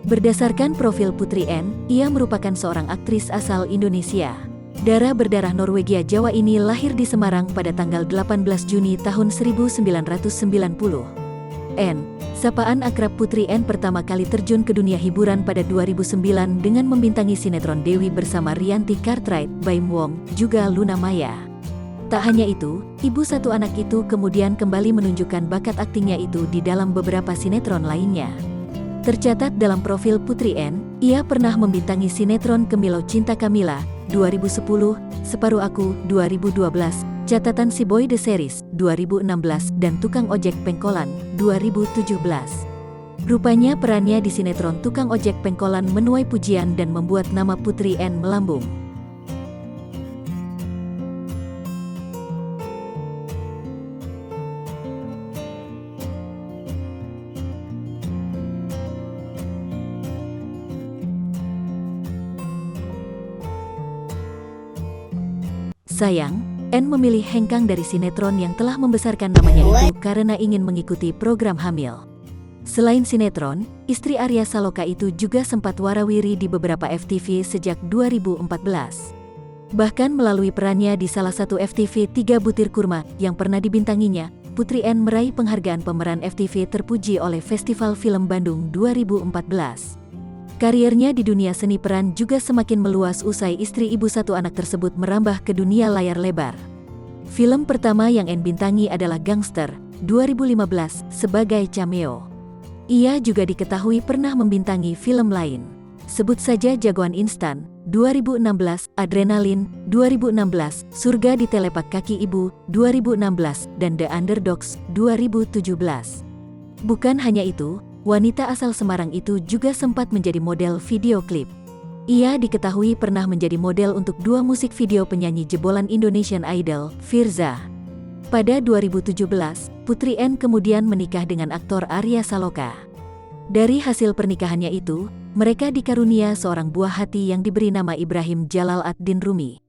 Berdasarkan profil Putri N, ia merupakan seorang aktris asal Indonesia. Darah berdarah Norwegia Jawa ini lahir di Semarang pada tanggal 18 Juni tahun 1990. N, sapaan akrab Putri N, pertama kali terjun ke dunia hiburan pada 2009 dengan membintangi sinetron Dewi bersama Rianti Cartwright, Baim Wong, juga Luna Maya. Tak hanya itu, ibu satu anak itu kemudian kembali menunjukkan bakat aktingnya itu di dalam beberapa sinetron lainnya. Tercatat dalam profil Putri N, ia pernah membintangi sinetron Kemilau Cinta Kamila, 2010, Separuh Aku, 2012, Catatan Si Boy The Series, 2016, dan Tukang Ojek Pengkolan, 2017. Rupanya perannya di sinetron Tukang Ojek Pengkolan menuai pujian dan membuat nama Putri N melambung. Sayang, N memilih hengkang dari sinetron yang telah membesarkan namanya itu karena ingin mengikuti program hamil. Selain sinetron, istri Arya Saloka itu juga sempat warawiri di beberapa FTV sejak 2014. Bahkan melalui perannya di salah satu FTV 3 Butir Kurma yang pernah dibintanginya, Putri N meraih penghargaan pemeran FTV terpuji oleh Festival Film Bandung 2014. Kariernya di dunia seni peran juga semakin meluas usai istri ibu satu anak tersebut merambah ke dunia layar lebar. Film pertama yang N bintangi adalah Gangster, 2015, sebagai cameo. Ia juga diketahui pernah membintangi film lain. Sebut saja Jagoan Instan, 2016, Adrenalin, 2016, Surga di Telepak Kaki Ibu, 2016, dan The Underdogs, 2017. Bukan hanya itu, wanita asal Semarang itu juga sempat menjadi model video klip. Ia diketahui pernah menjadi model untuk 2 musik video penyanyi jebolan Indonesian Idol, Firza. Pada 2017, Putri N kemudian menikah dengan aktor Arya Saloka. Dari hasil pernikahannya itu, mereka dikarunia seorang buah hati yang diberi nama Ibrahim Jalal ad-Din Rumi.